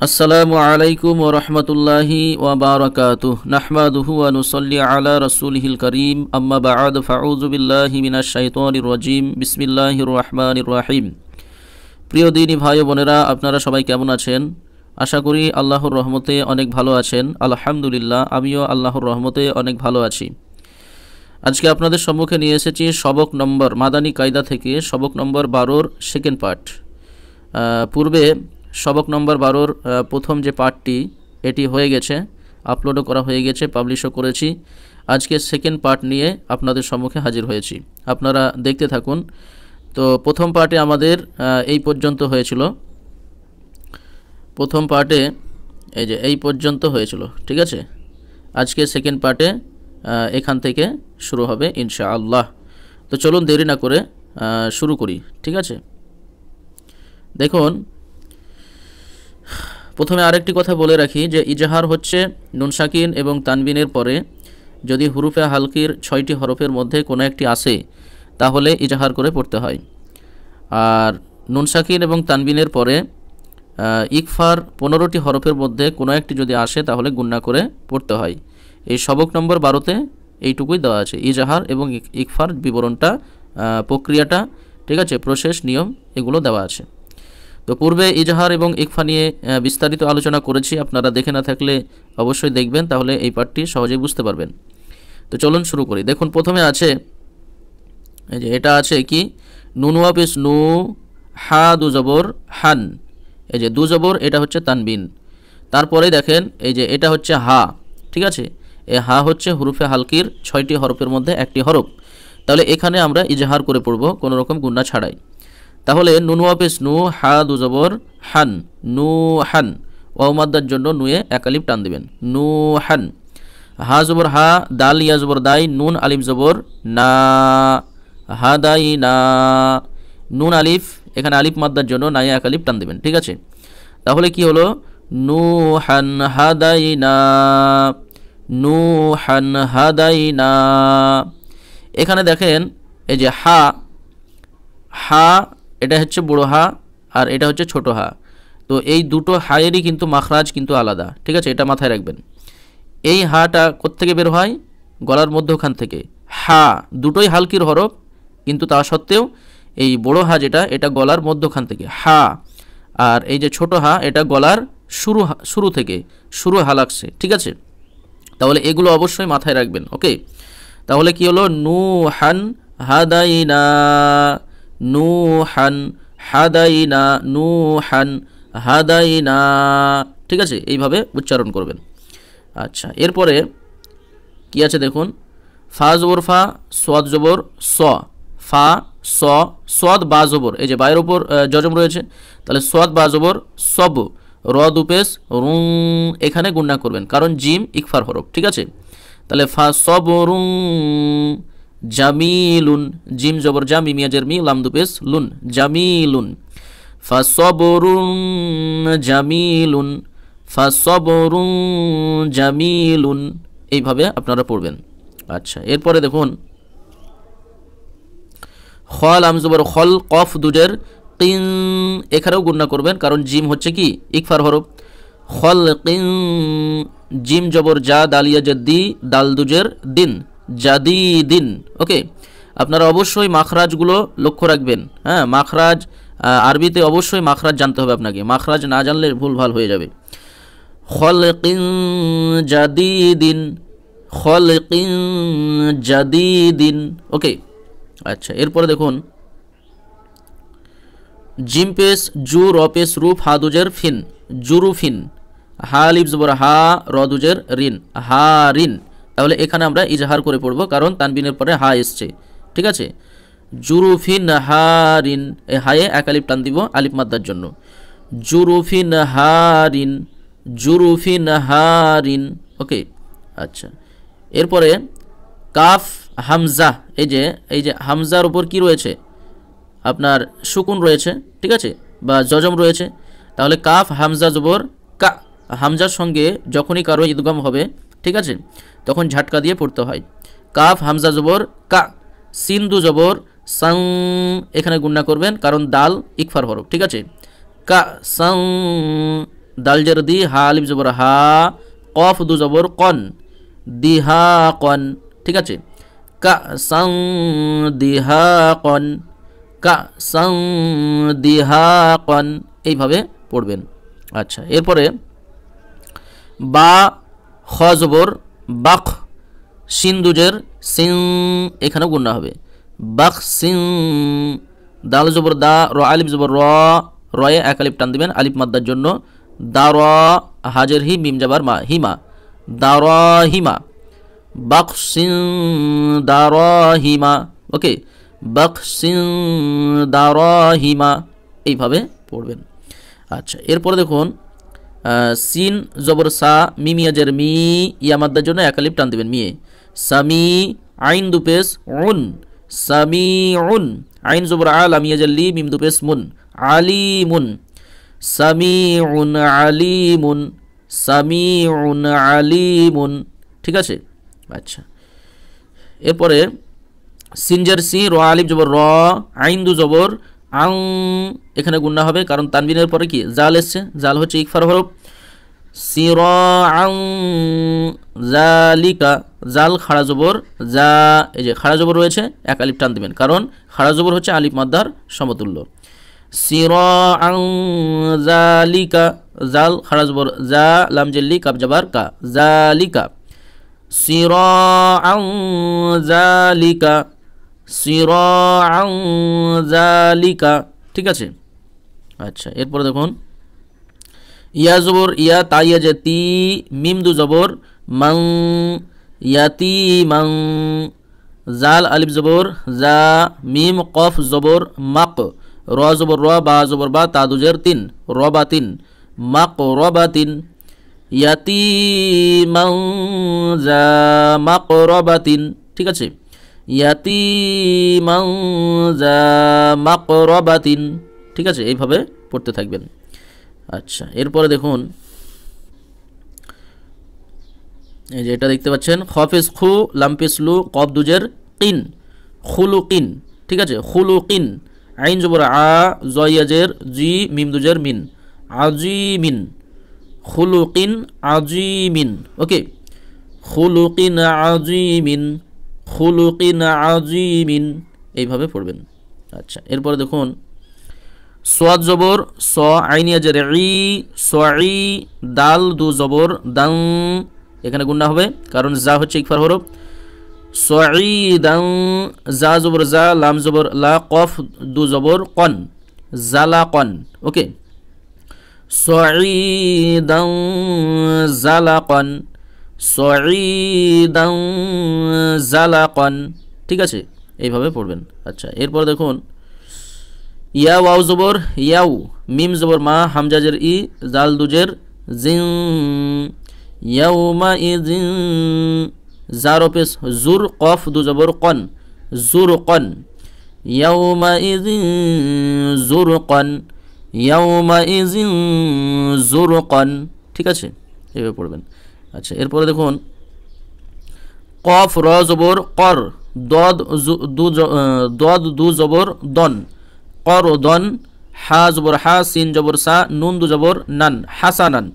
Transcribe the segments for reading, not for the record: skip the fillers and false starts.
আসসালামু আলাইকুম ওয়া রাহমাতুল্লাহি ওয়া বারাকাতুহু নাহমাদুহু ওয়া নুসাল্লি আলা রাসূলিহিল কারীম আম্মা বা'দ ফাউযু বিল্লাহি মিনাশ শাইতানির রাজীম বিসমিল্লাহির রহমানির রহিম। প্রিয় দিনী ভাই ও বোনেরা, আপনারা সবাই কেমন আছেন? আশা করি আল্লাহর রহমতে অনেক ভালো আছেন। আলহামদুলিল্লাহ, আমিও আল্লাহর রহমতে অনেক ভালো আছি। আজকে আপনাদের সম্মুখে নিয়ে এসেছি সবক নম্বর মাদানী কায়দা থেকে সবক নম্বর 12-র সেকেন্ড পার্ট। পূর্বে সবক নম্বর 12-র প্রথম যে পার্টটি এটি হয়ে গেছে, আপলোডও করা হয়ে গেছে, পাবলিশও করেছি। আজকে সেকেন্ড পার্ট নিয়ে আপনাদের সম্মুখে হাজির হয়েছি, আপনারা দেখতে থাকুন। তো প্রথম পার্টে আমাদের এই পর্যন্ত হয়েছিল, প্রথম পার্টে এই পর্যন্ত হয়েছিল, ঠিক আছে। আজকে সেকেন্ড পার্টে এখান থেকে শুরু হবে ইনশাআল্লাহ। তো চলুন দেরি না করে শুরু করি, ঠিক আছে। দেখুন, প্রথমে আরেকটি কথা বলে রাখি যে ইজাহার হচ্ছে নুন সাকিন এবং তানবিনের পরে যদি হুরুফে হালকির 6টি হরফের মধ্যে কোনো একটি আসে তাহলে ইজাহার করে পড়তে হয়। আর নুন সাকিন এবং তানবিনের পরে ইকফার 15টি হরফের মধ্যে কোনো একটি যদি আসে তাহলে গুণনা করে পড়তে হয়। এই সবক নম্বর 12-তে এইটুকুই দেওয়া আছে, ইজাহার এবং ইকফার বিবরণটা, প্রক্রিয়াটা, ঠিক আছে, প্রসেস, নিয়ম এগুলো দেওয়া আছে। তো পূর্বে ইজাহার এবং ইকফা নিয়ে বিস্তারিত আলোচনা করেছি, আপনারা দেখে না থাকলে অবশ্যই দেখবেন, তাহলে এই পাঠটি সহজেই বুঝতে পারবেন। তো চলুন শুরু করি। দেখুন, প্রথমে আছে এই যে এটা আছে কি, নুন ওয়া পেশ নু, হা দু জবর হান, এই যে দু জবর এটা হচ্ছে তানবিন। তারপরে দেখেন এই যে এটা হচ্ছে হা, ঠিক আছে। এই হা হচ্ছে হুরুফে হালকির 6টি হরফের মধ্যে একটি হরফ। তাহলে এখানে আমরা ইজাহার করে পড়ব কোনো রকম গুণনা ছাড়াই। তাহলে নুন ওয়া পেশ নু, হা দু জবর হান, নু হান, ওয়াও মাদ্দার জন্য নুয়ে এক আলিফ টান দিবেন, নু হান। হা জবর হা, দাল ইয়া জবর দাই, নুন আলিফ জবর না, হা দাই না, নুন আলিফ, এখানে আলিফ মাদ্দার জন্য নায়ে এক আলিফ টান দিবেন, ঠিক আছে। তাহলে কি হলো, নু হান হাদাই না, নু হান হাদাই না। এখানে দেখেন এই যে হা, হা এটা হচ্ছে বড় হা আর এটা হচ্ছে ছোট হা। তো এই দুটো হায়েরই কিন্তু মাখরাজ কিন্তু আলাদা, ঠিক আছে, এটা মাথায় রাখবেন। এই হাটা কোত্থেকে বের হয়? গলার মধ্যখান থেকে। হা দুটোই হালকির হরফ, কিন্তু তা সত্ত্বেও এই বড় হা যেটা, এটা গলার মধ্যখান থেকে হা, আর এই যে ছোট হা এটা গলার শুরু থেকে, শুরু হা লাগছে, ঠিক আছে। তাহলে এগুলো অবশ্যই মাথায় রাখবেন, ওকে। তাহলে কি হলো, নু হান হাদাইনা, নু হান হাদাইনা, নু হান হাদাইনা, ঠিক আছে, এইভাবে উচ্চারণ করবেন। আচ্ছা, এরপরে কি আছে দেখুন, ফা জবর ফা, সোয়াদ জবর স, ফা স, সোয়াদ বা জবর, এই যে বায়ের ওপর জজম রয়েছে, তাহলে সোয়াদ বা জবর সব, র দুপেশ রুং, এখানে গুণনা করবেন কারণ জিম ইকফার হরফ, ঠিক আছে। তাহলে ফা সবরুং জামিলুন, জিম জবর জা, মিম ইয়াজের মি, লাম দুপেশ লুন, জামিলুন, ফা সবরুন জামিলুন, ফা সবরুন জামিলুন, এইভাবে আপনারা পড়বেন। আচ্ছা, এরপরে দেখুন, খ লাম জবর খল, কফ দুজের কিন, এখানেও গুণনা করবেন কারণ জিম হচ্ছে কি ইকফার হরফ। খল কিন, জিম জবর জা, দালিয়া জদ্দি, দাল দুজের দিন, জাদি দিন, ওকে। আপনারা অবশ্যই মাখরাজগুলো লক্ষ্য রাখবেন, হ্যাঁ। মাখরাজ আরবিতে অবশ্যই মাখরাজ জানতে হবে আপনাকে, মাখরাজ না জানলে ভুলভাল হয়ে যাবে। খল কিন জাদি দিন, খল কিন জাদি দিন, ওকে। আচ্ছা, এরপরে দেখুন, জিম পেস জু, র পেস রু, হা দুজের ফিন, জুরুফিন, হা লিফ জবর হা, র দুজের রিন, হা রিন। তাহলে এখানে আমরা ইজাহার করে পড়বো কারণ তানবিনের পরে হা এসছে, ঠিক আছে। জুরুফিন হারিন, এই হায়ে এক আলিফ টান দিব আলিফ মাদ্দার জন্য, জুরুফিন হারিন, জুরুফিন হারিন, ওকে। আচ্ছা, এরপরে কাফ হামজা, এই যে হামজার উপর কি রয়েছে আপনার, সুকুন রয়েছে, ঠিক আছে, বা জজম রয়েছে। তাহলে কাফ হামজা জবর কা, হামজার সঙ্গে যখনই কারো ইদগাম হবে, ঠিক আছে, তখন ঝাটকা দিয়ে পড়তে হয়। কাফ হামজা জবর কা, সিন্দু জবর সাং, এখানে গুণনা করবেন কারণ দাল ইকফার হরফ, ঠিক আছে। কা সাং, দাল জের দি, হা আলিফ জবর হা, কফ দু জবর কন, দিহা কন। ঠিক আছে, কা সাং দিহা কন, কা সাং দিহা কন, এইভাবে পড়বেন। আচ্ছা, এরপরে বা খ জবর বাক, সিন্দুজের সিং, এখানে গুণা হবে বাক সিং। দাল জবর দা, র আলিফ জবর র, রয়ে এক আলিফ টান দিবেন আলিফ মাদ্দার জন্য, দা র হাজের হি, মিম জাবার মা, হিমা, দা র হিমা, বাক সিং দা র হিমা। ওকে, বাক সিং দা র হিমা, এইভাবে পড়বেন। আচ্ছা, এরপরে দেখুন সিন জবর সা, মিমিয়াজের মি, ইয়া মাদ্দার জন্য এক আলিফ টান দিবেন মিয়ে, সামি, আইন দুপেশ উন, সামি উন, আইন জবর আল, মিয়াজের লি, মিম দুপেশ মুন, আলিমুন, সামি উন আলিমুন, সামি উন আলিমুন। ঠিক আছে। আচ্ছা, এরপরে সিনজার সি, র আলিফ জবর র, আইন দু জবর আং, এখানে গুণা হবে কারণ তানবিনের পরে কি জাল এসছে, জাল হচ্ছে ইকফার হরফ। সির আং জালিকা, জাল খাড়া জবর যা, এই যে খাড়া জবর রয়েছে এক আলিফ টান দিবেন কারণ খাড়া জবর হচ্ছে আলিফ মাদ্দার সমতুল্য। সির আং জালিকা, জাল খাড়া জবর যা, লাম জেল্লি কাব জাবার কা, জালিকা, সির আং জালিকা, সির আং জালিকা। ঠিক আছে। আচ্ছা, এরপরে দেখুন ইয়া জবর ইয়া, তাইয়া যে তি, মিম দু জবর মাং, ইয়াতি মাং, জাল আলিফ জবর যা, মিম কফ জবর মাক, র জবর র, বা জবর বা, তা দুজের তিন, র বা তিন, মাক র বা তিন, ইয়াতি মাং যা মাক র বা তিন। ঠিক আছে, ইয়াতি মাং যা মাক র বা তিন। ঠিক আছে, এইভাবে পড়তে থাকবেন। আচ্ছা, এরপরে দেখুন এই যে এটা দেখতে পাচ্ছেন খফেজ খু, লামপেস লু, কফ দুজের কিন, খুলু কিন। ঠিক আছে, খুলু কিন, আইন জবর আ, জয়াজের জি, মিম দুজের মিন, আজি মিন, খুলু কিন আজি মিন। ওকে, খুলু কিন আজি মিন, খুলু কিন আজি মিন, এইভাবে পড়বেন। আচ্ছা, এরপরে দেখুন সোয়াদ জবর স, আইনিয়া জের ই, সই, দাল দু জবর দাং, এখানে গুণা হবে কারণ যা হচ্ছে ইকফার হরফ। সই দাং, যা জবর যা, লাম জবর লা, কফ দু জবর কন, জালা কন। ওকে, সই দাং জালা কন, সই দাং জালা কন। ঠিক আছে, এইভাবে পড়বেন। আচ্ছা, এরপর দেখুন ইয়া ওয়াও জবর ইয়াউ, মিম জবর মা, হামজাজের ই, জাল দুজের জিং, ইয়াউমা ইজিং, জারপেস জুর, কফ দু জবর কন, জুর কন, ইয়াউমা ইজিং জুর কন, ইয়াউমা ইজিং জুর কন। ঠিক আছে, এভাবে পড়বেন। আচ্ছা, এরপরে দেখুন কফ র জবর কর, দদ দু জবর দন, কর দন, হা জবর হা, সিন জবর সা, নুন দু জবর নান, হাসানান।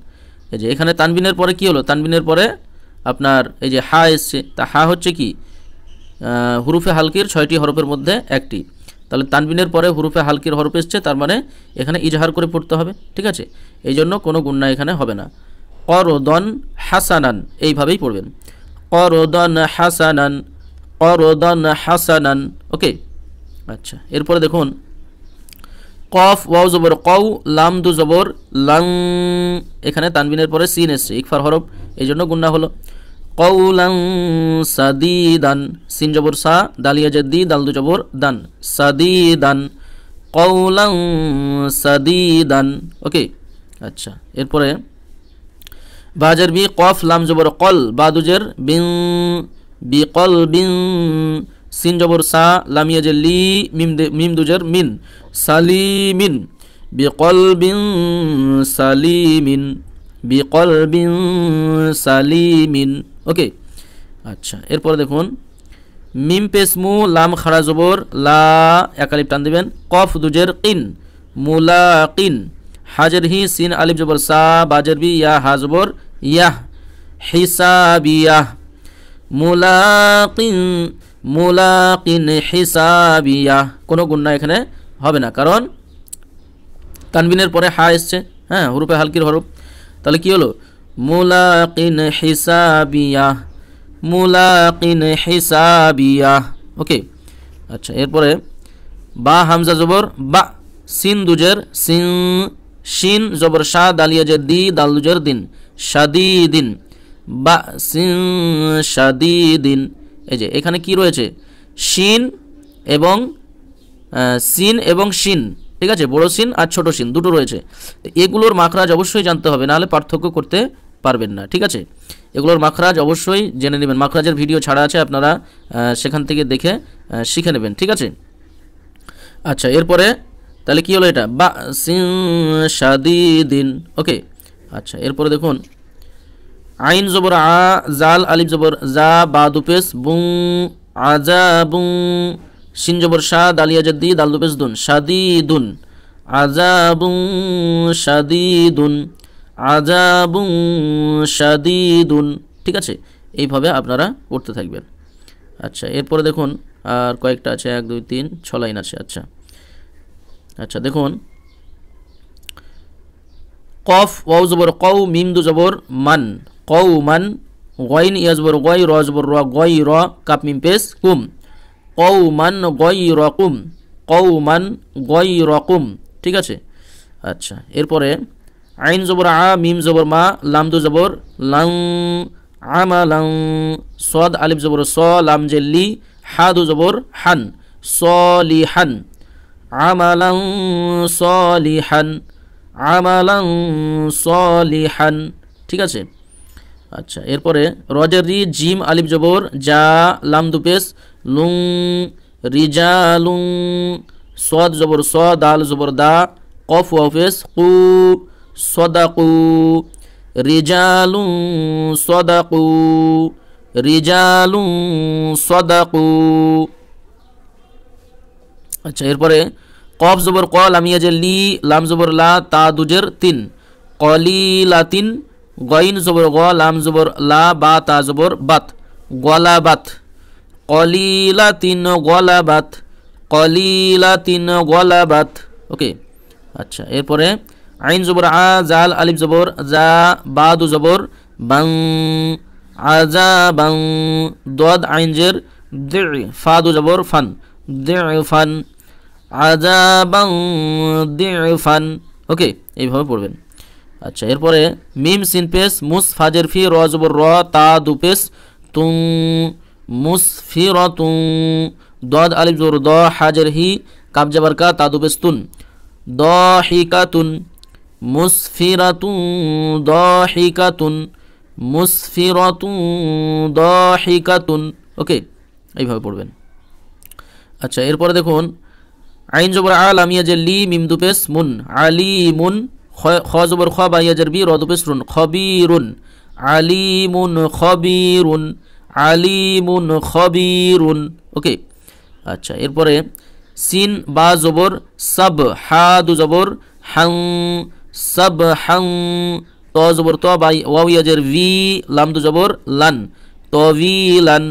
এই যে এখানে তানবিনের পরে কি হলো, তানবিনের পরে আপনার এই যে হা এসছে, তা হা হচ্ছে কি হুরুফে হালকির 6টি হরফের মধ্যে একটি, তাহলে তানবিনের পরে হুরুফে হালকির হরফ এসছে, তার মানে এখানে ইজহার করে পড়তে হবে। ঠিক আছে, এই জন্য কোনো গুণনা এখানে হবে না। করদন হাসানান, এইভাবেই পড়বেন, করদন হাসানান, করদন হাসানান। ওকে। আচ্ছা, এরপরে দেখুন কফ ওয়াও জবর কউ, লাম দু জবর লাং, এখানে তানবিনের পরে সিন এসছে ইকফার হরফ, এই জন্য গুণনা হলো। কৌলাং সাদিদান, সিন জবর সা, দালিয়া জেদ্দি, দাল দু জবর দান, সাদিদান, কৌলাং সাদিদান। ওকে। আচ্ছা, এরপরে বাজের বি, কফ লাম জবর কল, বাদুজের বিং, বিকল বিং, সিন জবর সা, লামিয়া জেল্লি, মিম দুজের মিন, সালিমিন, বিকলবিন সালিমিন, বিকলবিন সালিমিন। ওকে। আচ্ছা, এরপরে দেখুন মিম পেসমু, লাম খাড়া জবর লা, এক আলিফ টান দিবেন, কফ দুজের কিন, মুলাকিন, হাজের হি, সিন আলিফ জবর সা, বাজের বি, ইয়া হা জবর ইয়াহ, হিসাবিয়াহ। মুলাকিন, মুলাকিন হিসাবিয়াহ, কোনো গুন্না এখানে হবে না, কারণ তানবিনের পরে হা এসছে, হ্যাঁ, হুরুফে হালকির হরফ। তাহলে কি হলো? মুলাকিন হিসাবিয়াহ, মুলাকিন হিসাবিয়াহ। ওকে, আচ্ছা, এরপরে বা হামজা জবর বা, সিন দুজের সিন, শিন জবর শাহ, দালিয়াজের দি, দাল দুজের দিন, শাদিদিন, বা সিন শাদিদিন। এই যে এখানে কি রয়েছে? শিন এবং সিন এবং শিন, ঠিক আছে, বড় সিন আর ছোট সিন দুটো রয়েছে। এগুলোর মাখরাজ অবশ্যই জানতে হবে, নাহলে পার্থক্য করতে পারবেন না, ঠিক আছে। এগুলোর মাখরাজ অবশ্যই জেনে নেবেন, মাখরাজের ভিডিও ছাড়া আছে, আপনারা সেখান থেকে দেখে শিখে নেবেন, ঠিক আছে। আচ্ছা, এরপরে তাহলে কি হলো? এটা বা সিন শাদিদিন। ওকে, আচ্ছা, এরপরে দেখুন আইন জবর আ, জাল আলিফ জবর জা, বা দুপেশ বুং, আজাবুং, শিন জবর শাহ, দালিয়া জদ্দি, দাল দুপেশ দুন, শাদিদুন, আজাবুং শাদিদুন, আজাবুং শাদিদুন, ঠিক আছে। এইভাবে আপনারা পড়তে থাকবেন। আচ্ছা, এরপরে দেখুন আর কয়েকটা আছে, 1 2 3 6 লাইন আছে। আচ্ছা আচ্ছা দেখুন, কফ ওয়াও জবর কও, মিম দু জবর মান, কও মান, গইন ইয়া জবর গই, র জবর র, গই র, কাপ মিম পেশ কুম, কও মান গই রকুম, কও মান গই রকুম, ঠিক আছে। আচ্ছা, এরপরে আইন জবর আ, মিম জবর মা, লাম দু জবর লাং, আমালাং, সদ আলিফ জবর স, লাম জেল্লি, হা দু জবর হান, সলিহান, আমালাং সলিহান, আমালাং সলিহান, ঠিক আছে। আচ্ছা, এরপরে রজের রি, জিম আলিফ জবর যা, লাম দুপেশ লুং, রিজালুং, সদ জবর স, দাল জবর দা, কফ ওয়াফেস কু, সদাকু, রিজালুং সদাকু, রিজালুং সদাকু। আচ্ছা, এরপরে কফ জবর ক, লামিয়া জের লি, লাম জবর লা, তা দুজের তিন, কলিলাতিন, গইন জবর গ, লাম জবর লা, বা তা জবর বাত, গলাবাত, কলিলাতিন গলাবাত, কলিলাতিন গলাবাত। ওকে, আচ্ছা, এরপরে আইন জবর আ, জাল আলিফ জবর যা, বা দু জবর বাং, আজা বাং, দদ আইন জের দি, ফা দু জবর ফান, দিফান, আজাবাং দিফান। ওকে, এইভাবে পড়বেন। আচ্ছা, এরপরে মিম সিন পেশ মুস, ফাজের ফি, র জবর র, তা দু পেশ তুং, মুসফিরাতুং, দদ আলিফ জবর দ, হাজের হি, কাব জবর কা, তা দু পেশ তুন, দাহিকাতুন, মুসফিরাতুন, দাহিকাতুন, মুসফিরাতুন, দাহিকাতুন। ওকে, এইভাবে পড়বেন। আচ্ছা, এরপরে দেখুন আইন জবর আ, লামিয়া জের লি, মিম দু পেশ মুন, আলিমুন, খ জবর খ, বা ইয়া জের বি, র দু পেশ রুন, খবিরুন, আলিমুন খবিরুন, আলিমুন খবিরুন। ওকে, আচ্ছা, এরপরে সিন বা জবর সাব, হা দু জবর হাং, সাব হাং, ত জবর ত, বা ওয়াও ইয়া জের ভি, লাম দু জবর লান, তভিলান,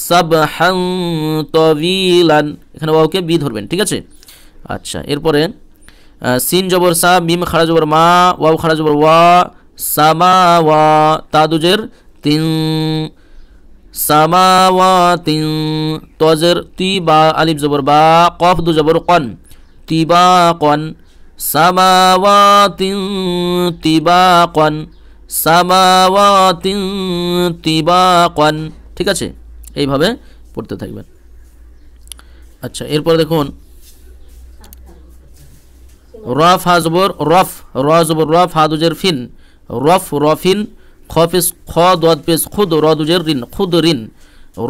সাবহান তভিলান, এখানে ওয়াওকে বি ধরবেন, ঠিক আছে। আচ্ছা, এরপরে সিন জবর সা, মিম খাড়া জবর মা, ওয়াও খাড়া জবর ওয়া, সামাওয়া, তা দুজের তিন, সামাওয়াতিন, তজের তি, বা আলিফ জবর বা, কফ দু জবর কন, তিবাকন, সামাওয়াতিন তিবাকন, সামাওয়াতিন তিবাকন, ঠিক আছে। এইভাবে পড়তে থাকবেন। আচ্ছা, এরপর দেখুন রফ হা জবর রফ, র জবর রফ, হা দুজের ফিন, রফ রফিন, খ পেশ খ, দদ পেশ খুদ, র দুজের রিন, খুদ রিন,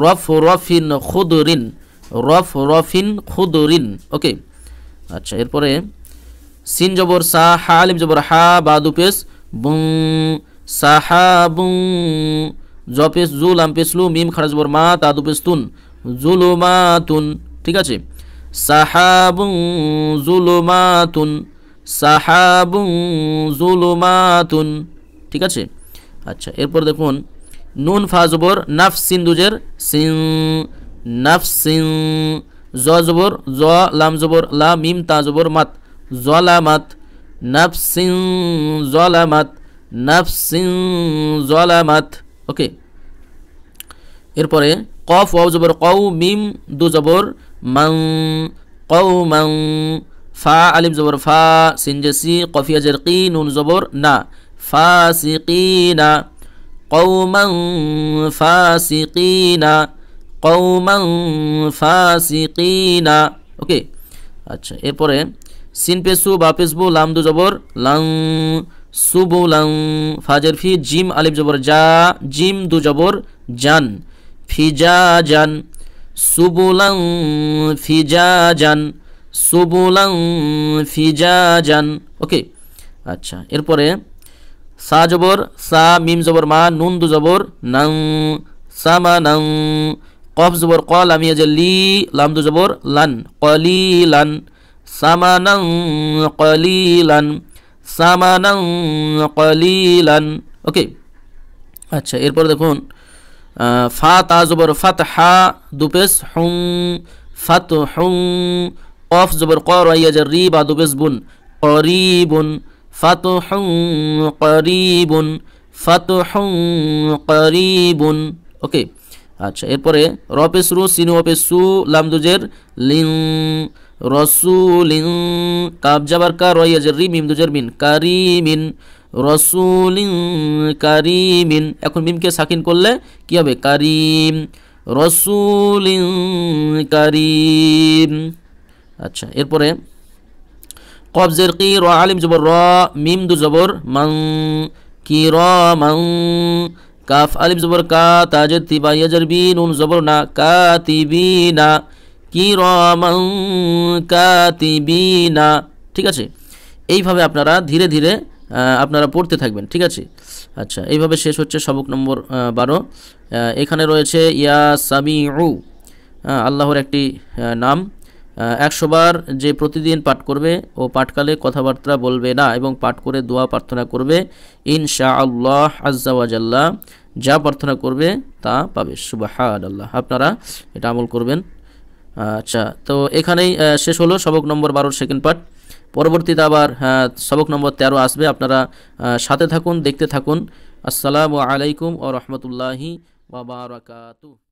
রফ রফিন খুদ রিন, রফ রফিন খুদ রিন। ওকে, আচ্ছা, এরপরে সিন জবর সা, হা আলিফ জবর হা, বা দু পেশ বুং, সাহাবুং, জ পেশ জু, লাম পেশ লু, মিম খাড়া জবর মা, তা দু পেশ তুন, জুলুমাতুন, ঠিক আছে। সাহাবুং জুলুমাতুন, সাহাবুন যুলুমাতুন। ঠিক আছে। আচ্ছা, এরপর দেখুন নুন ফা জবর নাফ সিন দুজের সিন, নাফসিন। জ জবর জ, লাম জবর লা, মিম তা জবর মাত, জলামাত, নাফসিন জলামাত, নাফসিন জলামাত। ওকে। এরপরে কফ ওয়াও জবর কও, মিম দু জবর মাং, কও মাং। ফা আলিফ জবর ফা, সিন জেসি, কফিয়া জের কি, নুন জবর না, ফাসিকিনা, কওমান ফাসিকিনা, কওমান ফাসিকিনা। ওকে। আচ্ছা, এরপরে সিন পেসু বা পেসবু, লাম দু জবর লাং, সুবু লাং। ফাজের ফি, জিম আলিফ জবর যা, জিম দু জবর জান, ফিজা জান, সুবুলাং ফিজা জান, সুবুলাং ফিজা জান। ওকে। আচ্ছা, এরপরে সা জবর সা, মিম জবর মা, নুন দু জবর নাং, সামা নাং। কফ জবর ক, লামিয়া লি, লাম দু জবর লান, কলিলান, সামানাং কলিলান, সামানাং কলিলান। ওকে। আচ্ছা, এরপর দেখুন ফা তা জবর ফাতহা, দুপেশ হুং, ফাতহুং। কফ জবর ক, রাইয়া জার রি, বা দুপেশ বুন, করিবুন, ফাতহুং করিবুন, ফাতহুং করিবুন। ওকে। আচ্ছা, এরপরে রপেস রু, সিনু অপেস সু, লাম দুজের লিং, রসুলিং। কাব জাবার কা, রয়া জার রি, মিম দুজের মিন, কারিমিন, রসুলিং কারিমিন। এখন মিমকে সাকিন করলে কি হবে? কারিম, রসুলিং কারিম। আচ্ছা, এরপরে কবজের কি, র আলিম জবর র, মিম দু জবর মাং, কি র মাং। কাফ আলিম জবর কা, তাজের তিবা ইয়াজের বি, নুন জবর না, কাতিবিনা, কি র মাং কাতিবিনা। ঠিক আছে। এইভাবে আপনারা ধীরে ধীরে আপনারা পড়তে থাকবেন। ঠিক আছে। আচ্ছা, এইভাবে শেষ হচ্ছে সবক নম্বর 12। এখানে রয়েছে ইয়া সামিউ, আল্লাহর একটি নাম। 100 বার যে প্রতিদিন পাঠ করবে ও পাঠকালে কথাবার্তা বলবে না এবং পাঠ করে দোয়া প্রার্থনা করবে, ইনশাআল্লাহ আজ্জা ওয়া জাল্লা যা প্রার্থনা করবে তা পাবে। সুবহানাল্লাহ। আপনারা এটা আমল করবেন। আচ্ছা, তো এখানেই শেষ হলো সবক নম্বর 12 সেকেন্ড পার্ট। পরবর্তীতে আবার সবক নম্বর 13 আসবে। আপনারা সাথে থাকুন, দেখতে থাকুন। আসসালামু আলাইকুম ওয়া রাহমাতুল্লাহি ওয়া বারাকাতুহু।